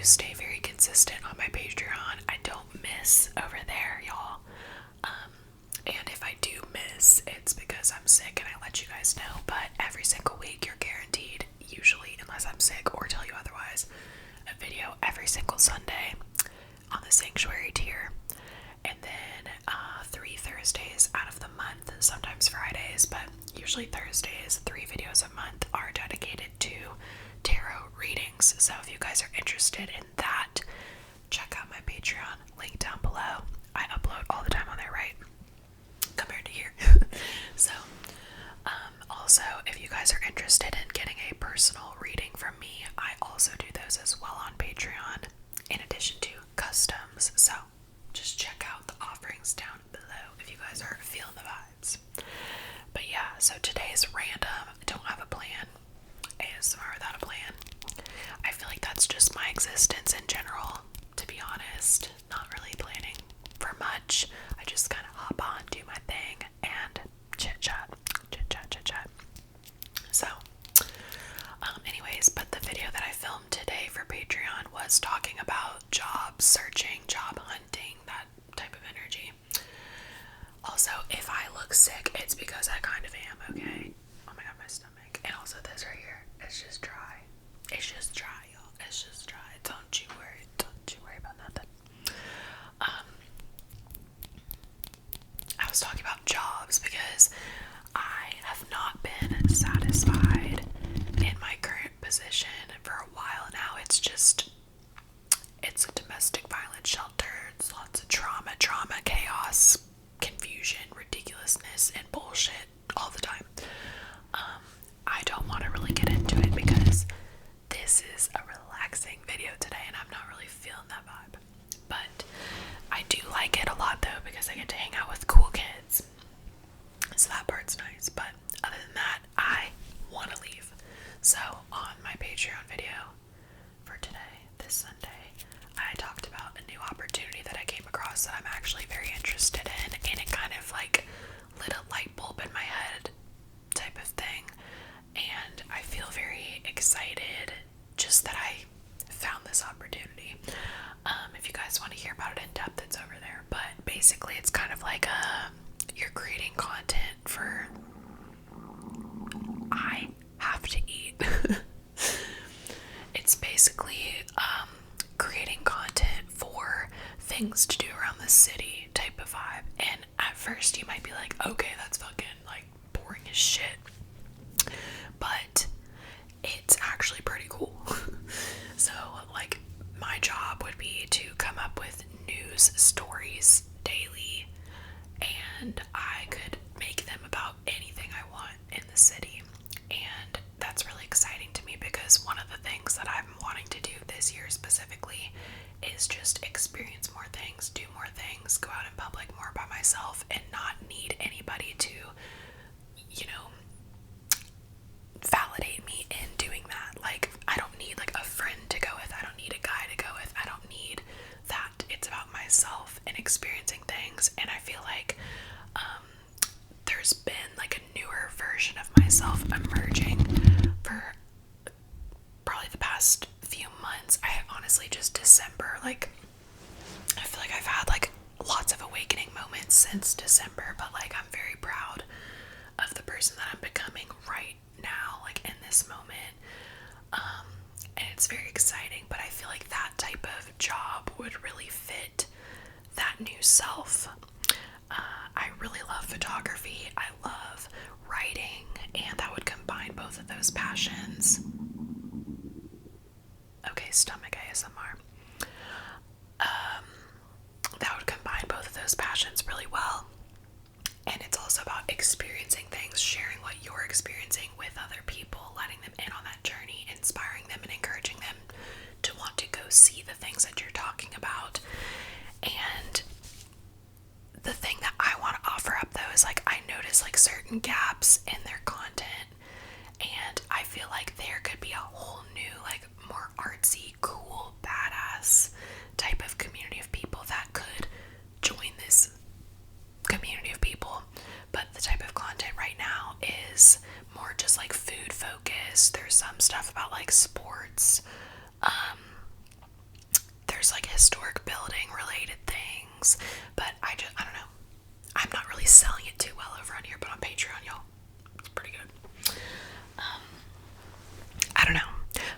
stay very consistent on my Patreon. I don't miss over there, y'all. And if I do miss, it's because I'm sick and I let you guys know. But every single week, you're guaranteed, usually, unless I'm sick or tell you otherwise, a video every single Sunday on the Sanctuary tier. And then 3 Thursdays out of the month, sometimes Fridays, but usually Thursdays, 3 videos a month are dedicated to tarot readings. So if you guys are interested in that, check out my Patreon, link down below. I upload all the time on there, right? Compared to here. So, also, if you guys are interested in getting a personal reading from me, I also do those as well on Patreon, in addition to customs. So, just check out the offerings down below if you guys are feeling the vibes. But yeah, so today's random. I don't have a plan. ASMR without a plan. I feel like that's just my existence in general, to be honest. Not really planning for much. I just kind of hop on, do my thing, and chit chat. So, anyways, but the video that I filmed today for Patreon was talking about job searching, job hunting, that type of energy. Also, if I look sick, it's because I kind of am, okay? Oh my god, my stomach. And also this right here, it's just dry. It's just dry, y'all. It's just dry. Don't you worry. Don't you worry about nothing. I was talking about jobs because I have not been satisfied in my current position for a while now. It's a domestic violence shelter. It's lots of trauma, chaos, confusion, ridiculousness, and bullshit all the time. I don't want to really get into it because this is a relaxing video today and I'm not really feeling that vibe. But I do like it a lot though because I get to hang out with cool kids. So that part's nice. But other than that, I want to leave. So on my Patreon video for today, this Sunday, I talked about a new opportunity that I came across that I'm actually very interested in, and it kind of like lit a light bulb in my head type of thing. And I feel very excited just that I found this opportunity. If you guys want to hear about it in depth, it's over there. But basically, it's kind of like you're creating content for I have to eat. It's basically creating content for things to do around the city type of vibe. And at first, you might be like, okay, that's fucking like boring as shit. But it's actually pretty cool. So, like, my job would be to come up with news stories daily, and I could make them about anything I want in the city. And that's really exciting to me because one of the things that I'm wanting to do this year specifically is just experience more things, do more things, go out in public more by myself, and not need anybody to, you know, validate me in doing that. Like, I don't need like a friend to go with. I don't need a guy to go with. I don't need that. It's about myself and experiencing things. And I feel like there's been like a newer version of myself emerging for probably the past few months. I honestly just December, like, I feel like I've had like lots of awakening moments since December, but like I'm very proud of the person that I'm becoming right now, like in this moment. And it's very exciting, but I feel like that type of job would really fit that new self. I really love photography, I love writing, and that would combine both of those passions. Okay, stomach ASMR. That would combine both of those passions really well. And it's also about experiencing things, sharing what you're experiencing with other people, letting them in on that journey, inspiring them and encouraging them to want to go see the things that you're talking about. And the thing that I want to offer up though is like I notice like certain gaps in their content, and I feel like there could be a whole new like more artsy, cool, badass type of community of people that could join this community of people. But the type of content right now is more just like food focused. There's some stuff about like sports, there's like historic building related things, but I don't know. I'm not really selling it too well over on here, but on Patreon, y'all, it's pretty good. I don't know,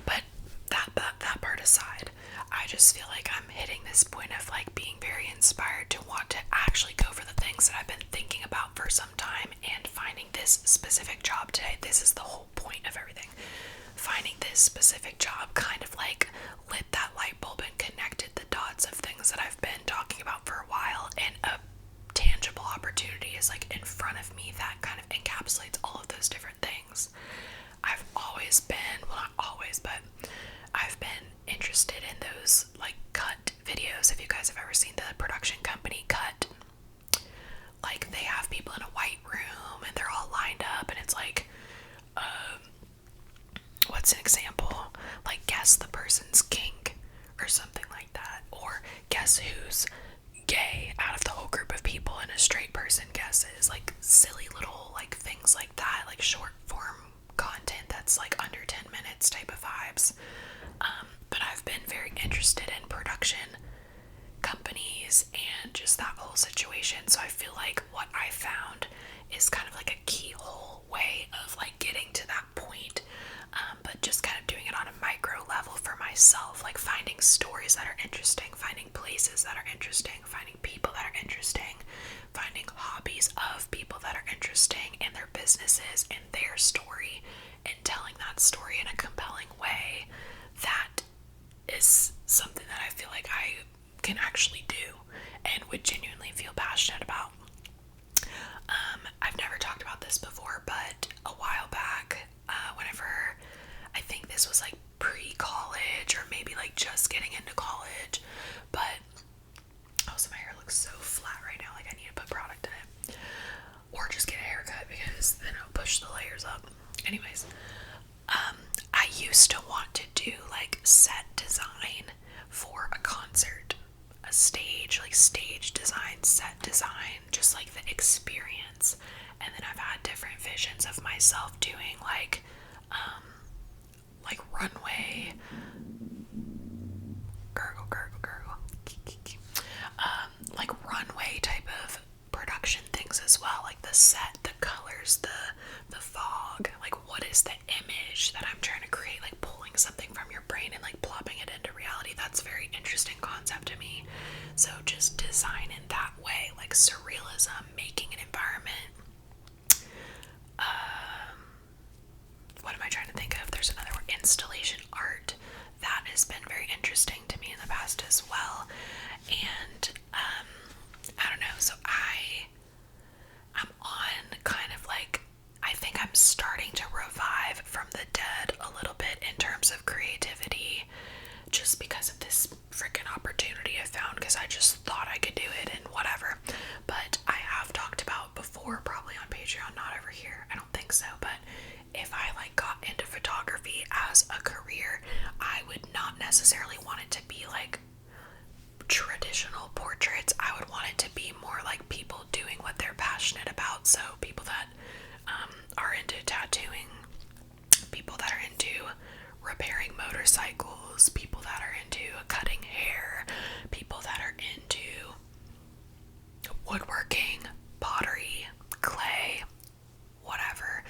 but that part aside, I just feel like I'm hitting this point of like being very inspired to want to actually go for the things that I've been thinking about for some time, and finding this specific job today. This is the whole point of everything. Finding this specific job kind of like lit that light bulb and connected the dots of things that I've been talking about for a while, and a tangible opportunity is like in front of me that kind of encapsulates all of those different things. I've always been, well, not always, but I've been interested in those like cut videos. If you guys have ever seen the production company Cut, like they have people in a white room and they're all lined up, and it's like, what's an example? Like, guess the person's kink or something like that, or guess who's gay out of the whole group of people, and a straight person guesses, like silly little like things like that, like short form content that's like under 10 minutes type of vibes. But I've been very interested in production companies and just that whole situation, so I feel like what I found is kind of like a keyhole way of like getting to that point, but just kind of doing it on a micro level for myself, like finding stories that are interesting, finding places that are interesting, finding people that are interesting, finding hobbies of people that are interesting and their businesses and their story, and telling that story in a compelling way that is something that I feel like I can actually do and would genuinely feel passionate about. I've never talked about this before, but a while back, whenever, I think this was like pre-college or maybe like just getting into college, but also my hair looks so flat right now, like I need to put product in it, or just get a haircut because then it'll push the layers up. Anyways, I used to want to do like set design for a concert, a stage, like stage design, set design, just like the experience. And then I've had different visions of myself doing like runway, like runway type of production things as well, like the set, the colors, the fog, like what is the image that I'm trying to create, like pulling something from your brain and like plopping it into reality. That's a very interesting concept to me. So just design in that way, like surrealism, making an environment. What am I trying to think of? There's another word, installation art. That has been very interesting to me in the past as well. And I don't know, so I'm on kind of like, I think I'm starting to revive from the dead a little bit in terms of creativity, just because of this freaking opportunity I found, because I just thought I could do it and whatever. But I have talked about before, probably on Patreon, not over here, I don't think so, but if I like got into photography as a career, I would not necessarily want it to be like traditional portraits. I would want it to be more like people doing what they're passionate about. So people that are into tattooing, people that are into repairing motorcycles, people that are into cutting hair, people that are into woodworking, pottery, clay, whatever.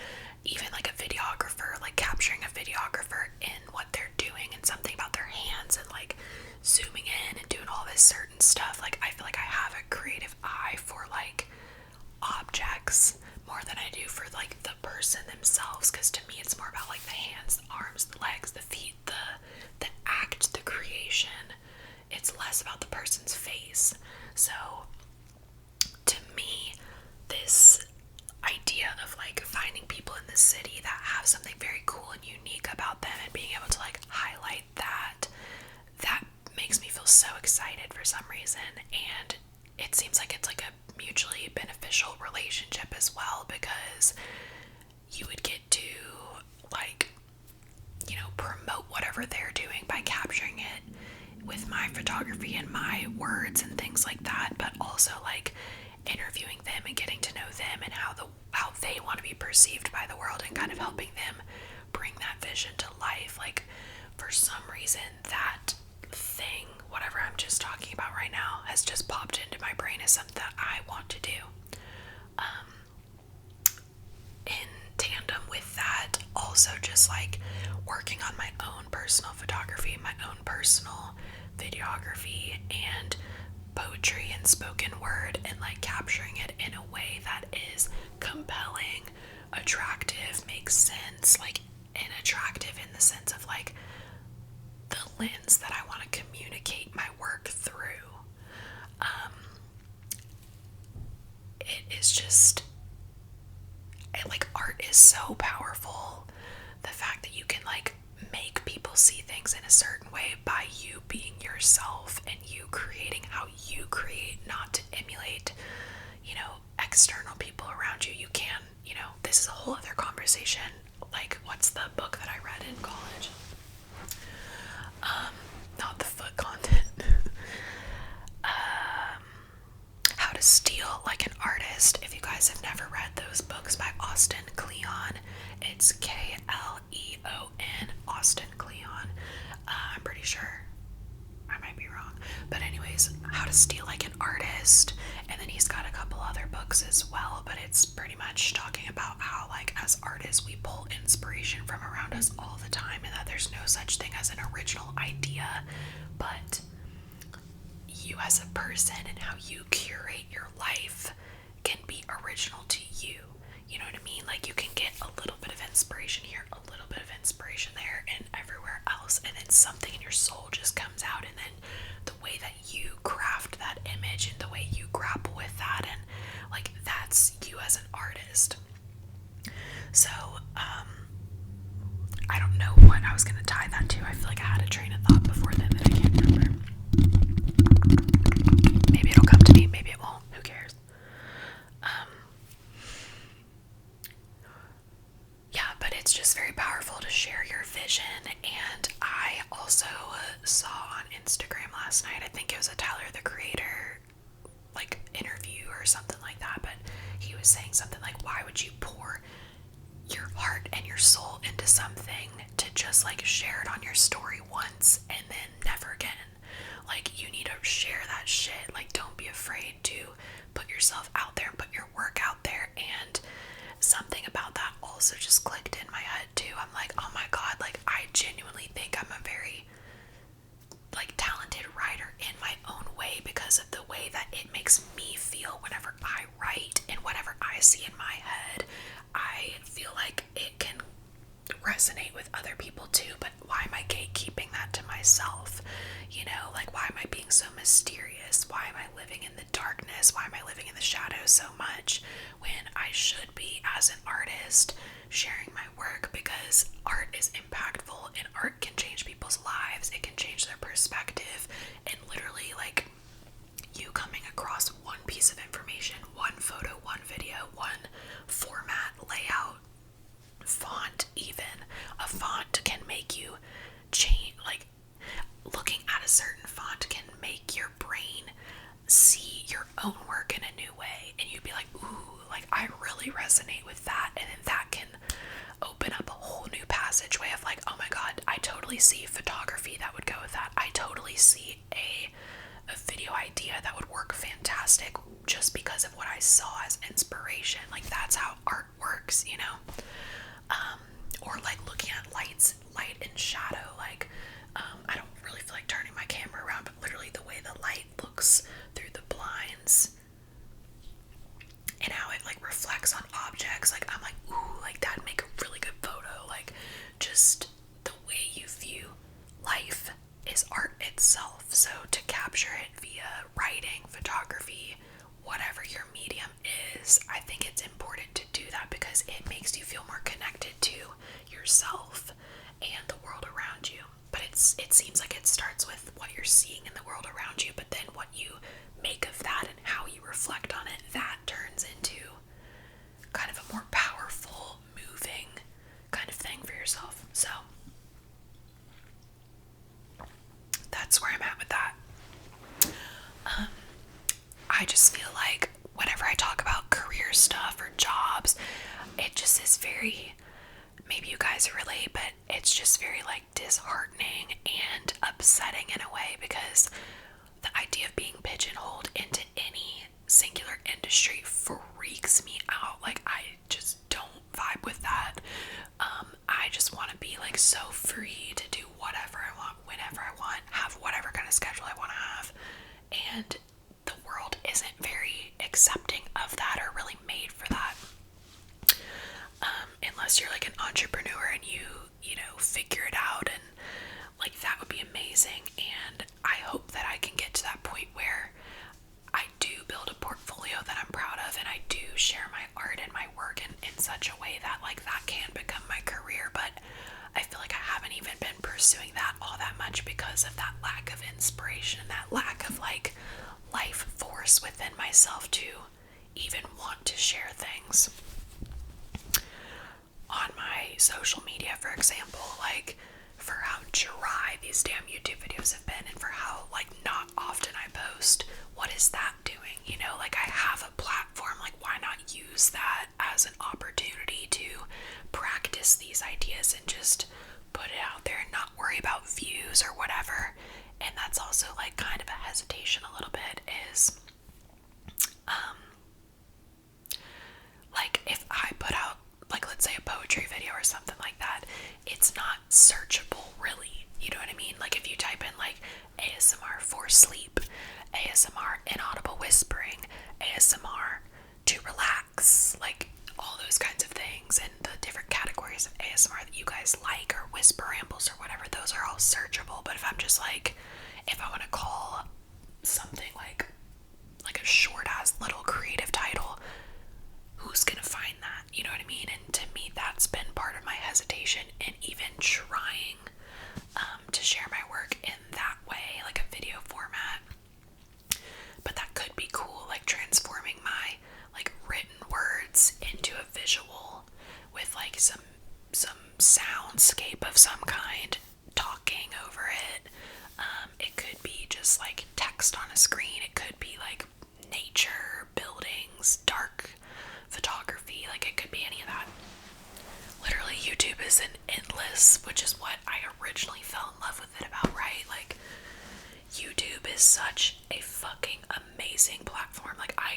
Even like a videographer, like capturing a videographer in what they're doing and something about their hands and like zooming in and doing all this certain stuff. Like I feel like I have a creative eye for like objects more than I do for like the person themselves, because to me it's more about like the hands, the arms, the legs, the feet, the act, the creation. It's less about the person's face. So to me, this idea of like finding people in the city that have something very cool and unique about them and being able to like highlight that makes me feel so excited for some reason. And it seems like it's like a mutually beneficial relationship as well, because you would get to like, you know, promote whatever they're doing by capturing it with my photography and my words and things like that, but also like interviewing them and getting to know them and how they want to be perceived by the world, and kind of helping them bring that vision to life. Like for some reason that thing whatever I'm just talking about right now has just popped into my brain as something that I want to do. In tandem with that, also just like working on my own personal photography, my own personal videography, and poetry and spoken word, and like capturing it in a way that is compelling, attractive, makes sense, like, and attractive in the sense of like the lens that I want to communicate my work through. It is just, like, art is so powerful. The fact that you can like make people see things in a certain way by you being yourself and you creating how you create, not to emulate, external people around you. You can, this is a whole other conversation. Like, what's the book that I read in college? Not the foot content. How to Steal Like an Artist. If you guys have never read those books by Austin Kleon, it's Kleon, Austin Kleon. I'm pretty sure. I might be wrong. But anyways, How to Steal Like an Artist. And then he's got a couple other books as well, but it's pretty much talking about how, like, as artists, we pull inspiration from around us all the time, and that there's no such thing as an original idea, but you as a person and how you curate your life can be original to you. You know what I mean? Like, you can get a little bit of inspiration here, a little bit of inspiration there, and everywhere else, and then something in your soul just comes out, and then the way that you craft that image and the way you grapple with that, and like, that's you as an artist. So I don't know what I was gonna tie that to. I feel like I had a train of thought before then that I can't remember. Maybe it'll come to me, maybe it won't, who cares. Yeah, but it's just very powerful to share your vision. And I also saw on Instagram last night, I think it was a Tyler the Creator like interview or something like that, but he was saying something like, why would you pour your heart and your soul into something to just like share it on your story once and then never again? Like, you need to share that shit. Like, don't be afraid to put yourself out there and put your work out there. And something about that also just clicked in my head too. I'm like, oh my god, like, I genuinely think I'm a very like talented writer in my own way because of the way that it makes me feel whenever I write, and whatever I see in my head, I feel like it can resonate with other people too. But why am I gatekeeping that to myself? Like, why am I being so mysterious? Why am I living in the darkness? Why am I living in the shadows so much when I should be, as an artist, sharing my work? Because art is impactful, and art can change people's lives. It can change their perspective, and literally, like, you coming across one piece of information, one photo, one video, one format, layout, font, even a font can make you change. Like, looking at a certain font can make your brain see your own work in a new way, and you'd be like, ooh, like, I really resonate with that. And then that can open up a whole new passageway of like, oh my god, I totally see photography that would go with that. I totally see a video idea that would work fantastic just because of what I saw as inspiration. Like, that's how art works, or like looking at light and shadow. Like, I don't really feel like turning my camera around, but literally the way the light looks through the blinds and how it like reflects on objects, like, I'm like, ooh, like, that'd make a really good photo. Like, just the way you view life is art itself. So to capture it via writing, photography, whatever your medium is, I think it's important to do that because it makes you feel more connected to yourself and the world around you. But it seems like it starts with what you're seeing in the world around you, but then what you make of that and how you reflect on it, that turns into kind of a more powerful, moving kind of thing for yourself. So that's where I'm at with that. I just feel like whenever I talk about career stuff or jobs, it just is very maybe you guys relate, but it's just very like disheartening and upsetting in a way, because the idea of being pigeonholed into any singular industry freaks me out. Like, I just don't vibe with that. I just want to be like so free to do whatever I want, whenever I want, have whatever kind of schedule I want to have. And the world isn't very accepting of that or really made for that. Unless you're like an entrepreneur and you know, figure it out, and like that would be amazing. And I hope that I can get to that point where I do build a portfolio that I'm proud of, and I do share my art and my work in such a way that like that can become my career. But I feel like I haven't even been pursuing that all that much because of that lack of inspiration, that lack of like life force within myself to even want to share things. On my social media, for example, like for how dry these damn YouTube videos have been, and for how like not often I post, what is that doing? You know, like I have a platform, like why not use that as an opportunity to practice these ideas and just put it out there and not worry about views or whatever. And that's also like kind of a hesitation a little bit, is like if I put out, like let's say a poetry video or something like that, it's not searchable really, you know what I mean? Like if you type in like ASMR for sleep, ASMR inaudible whispering, ASMR to relax, like all those kinds of things, and the different categories of ASMR that you guys like, or whisper rambles or whatever, those are all searchable. But if I'm just like, if I want to call something like a short ass little creative title, who's gonna find that? You know what I mean? And to me, that's been part of my hesitation in even trying to share my work in that way, like a video format. But that could be cool, like transforming my like written words into a visual with like some soundscape of some kind, talking over it. It could be just like text on a screen. It could be like nature, buildings, dark photography. Like it could be any of that. Literally, YouTube is an endless, which is what I originally fell in love with it about, right? Like YouTube is such a fucking amazing platform. Like I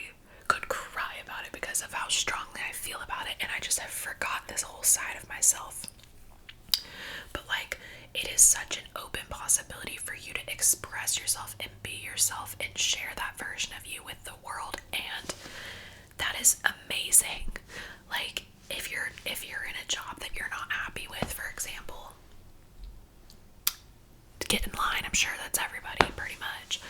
could cry about it because of how strongly I feel about it, and I just have forgot this whole side of myself. But like, it is such an open possibility for you to express yourself and be yourself and share that version of you with the world, and that is amazing. Like if you're in a job that you're not happy with, for example, get in line. I'm sure that's everybody pretty much,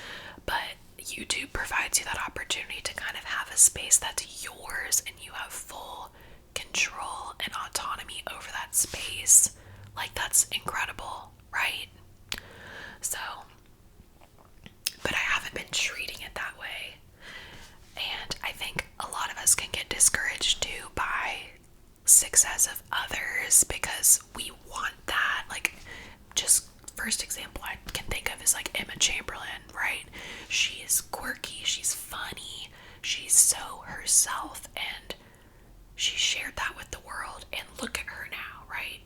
but YouTube provides you that opportunity to kind of have a space that's yours, and you have full control and autonomy over that space. Like that's incredible, right? So, but I haven't been treating it that way. And I think a lot of us can get discouraged too by success of others because we want that. Like, just first example I can think of is like Emma Chamberlain, right? She is quirky, she's funny, she's so herself, and she shared that with the world, and look at her now, right?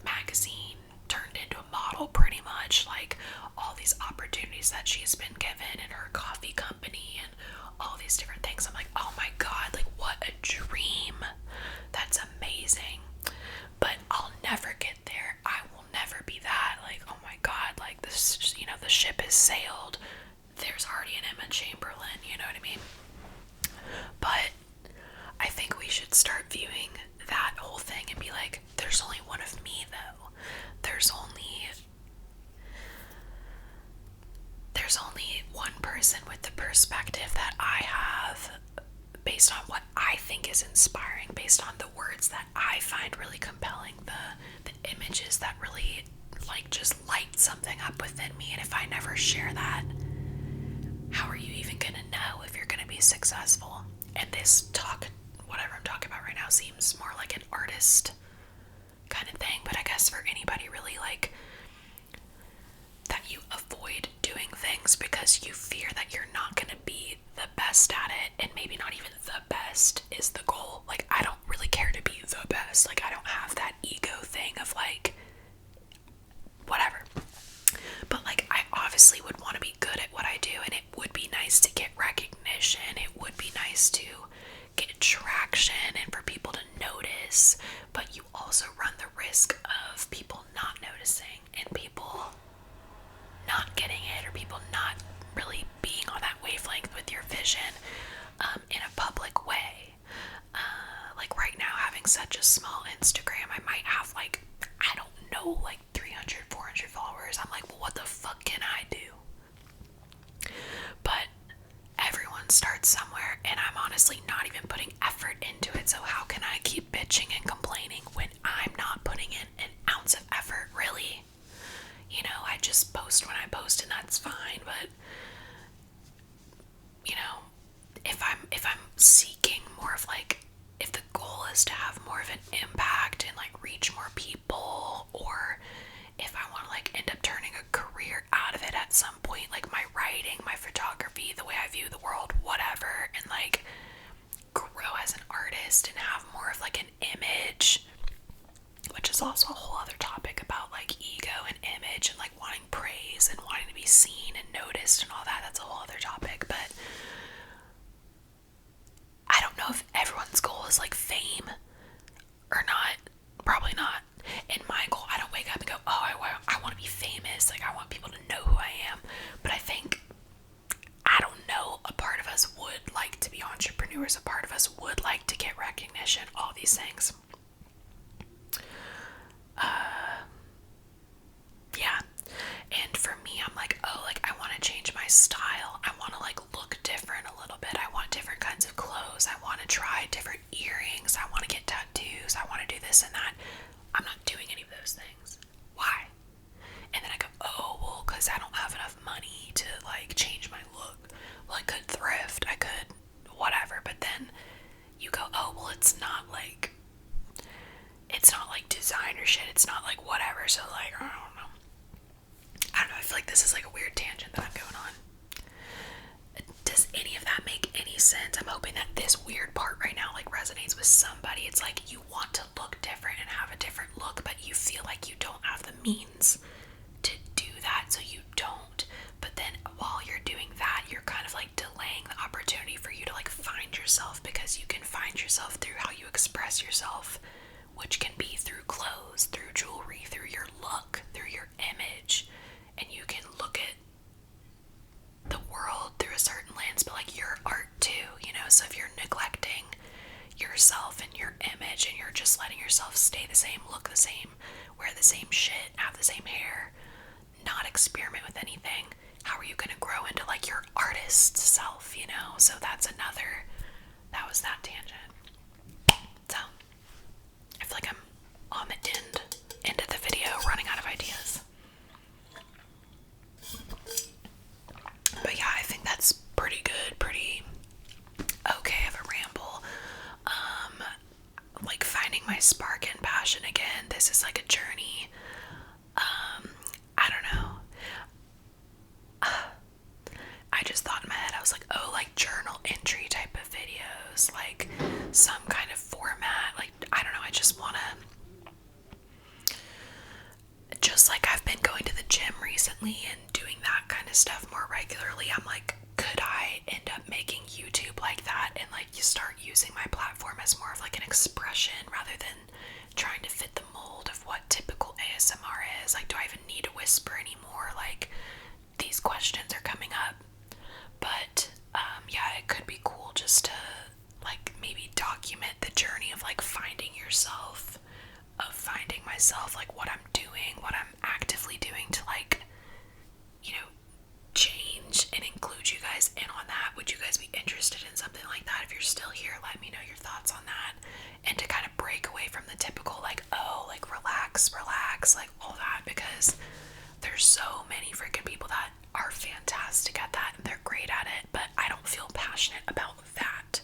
Magazine turned into a model pretty much, like all these opportunities that she's been given, and her coffee company and all these different things. I'm like, oh my god, like what a dream. That's amazing. But I'll never get there. I will never be that. Like, oh my god, like this, you know, the ship has sailed. There's already an Emma Chamberlain, you know what I mean? But I think we should start viewing that whole thing and be like, there's only one of me though. There's only one person with the perspective that I have, based on what I think is inspiring, based on the words that I find really compelling, the images that really like just light something up within me. And if I never share that, how are you even gonna know if you're gonna be successful? And this talk, whatever I'm talking about right now, seems more like an artist kind of thing, but I guess for anybody really, like that you avoid doing things because you fear that you're not going to be the best at it, and maybe not even the best is the goal. Like I don't really care to be the best. Like I don't have that ego no like 300, 400 followers. I'm like, well, what the fuck can I do? But everyone starts somewhere, and I'm honestly not even putting effort into it, so how can I keep bitching and complaining when I'm not putting in an ounce of effort, really? You know, I just post when I post, and that's fine, but you know, if I'm seeking more of like, if the goal is to have more of an impact and like reach more people, or if I want to like end up turning a career out of it at some point, like my writing, my photography, the way I view the world, whatever, and like grow as an artist and have more of like an image, which is also a whole other topic about like ego and image and like wanting praise and wanting to be seen and noticed and all that. That's a whole other topic, but I don't know if everyone's goal is like fame or not. Probably not. In my goal, I don't wake up and go, oh, I want to be famous. Like, I want people to know who I am. But I think, I don't know, a part of us would like to be entrepreneurs. A part of us would like to get recognition. All these things. Yeah. And for me, I'm like, oh, like, I want to change my style. I want to like look different a little bit. I want different kinds of clothes. I want to try different earrings. I want to get tattoos. I want to do this and that. I'm not doing any of those things. Why? And then I go, oh, well, because I don't have enough money to like change my look. Well, I could thrift. I could whatever. But then you go, oh, well, it's not like designer shit. It's not like whatever. So like, I don't know. I feel like this is like a weird tangent that I'm going on. Does any of that make any sense? I'm hoping that this weird part right now like resonates with somebody. It's like you want to look different and have a different look, but you feel like you don't have the means to do that, so you don't. But then while you're doing that, you're kind of like delaying the opportunity for you to like find yourself, because you can find yourself through how you express yourself, which can be through clothes, through jewelry, through your look, through your image. And you can look at the world through a certain lens, but like your art too, you know? So if you're neglecting yourself and your image, and you're just letting yourself stay the same, look the same, wear the same shit, have the same hair, not experiment with anything, how are you gonna grow into like your artist self, you know? So that was that tangent. So I feel like I'm on the end of the video, running out of ideas. But yeah, I think that's pretty good, pretty okay of a ramble. Like finding my spark and passion again. This is like a journey. I don't know. I just thought in my head, I was like, oh, like journal entry type of videos, like some kind of format. Like, I don't know, I just want to, just like I've been going to the gym recently and doing that kind of stuff more regularly. I'm like, could I end up making YouTube like that, and like you start using my platform as more of like an expression rather than trying to fit the mold of what typical ASMR is? Like, do I even need to whisper anymore? Like, these questions are coming up. But yeah, it could be cool just to like maybe document the journey of like finding yourself, of finding myself, like what I'm doing, what I'm actively doing to like, you know, change and include you guys in on that. Would you guys be interested in something like that? If you're still here, let me know your thoughts on that. And to kind of break away from the typical like, oh, like relax, like all that, because there's so many freaking people that are fantastic at that and they're great at it, but I don't feel passionate about that.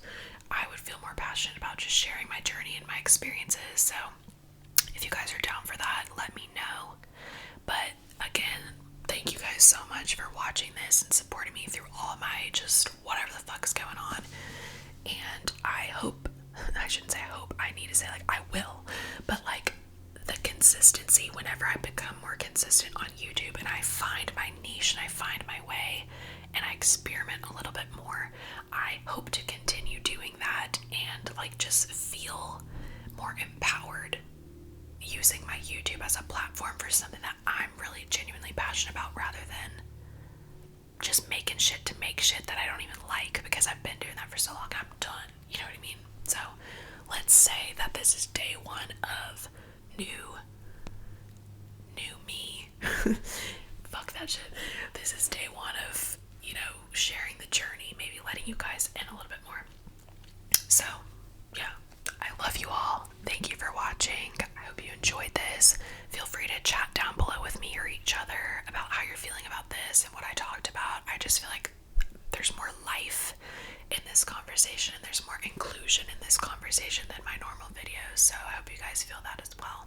I would feel more passionate about just sharing my journey and my experiences. So if you guys are down for that, let me know. But again, thank you guys so much for watching this and supporting me through all my just whatever the fuck's going on. And I hope, I shouldn't say I hope, I need to say like I will, but like the consistency, whenever I become more consistent on YouTube and I find my niche and I find my way and I experiment a little bit more, I hope to continue doing that and like just feel more empowered using my YouTube as a platform for something that I'm really genuinely passionate about, rather than just making shit to make shit that I don't even like, because I've been doing that for so long. I'm done. You know what I mean? So let's say that this is day one of new Fuck that shit. This is day one of, sharing the journey, maybe letting you guys in a little bit more. So, yeah, I love you all. Thank you for watching. I hope you enjoyed this. Feel free to chat down below with me or each other about how you're feeling about this and what I talked about. I just feel like there's more life in this conversation and there's more inclusion in this conversation than my normal videos. So I hope you guys feel that as well.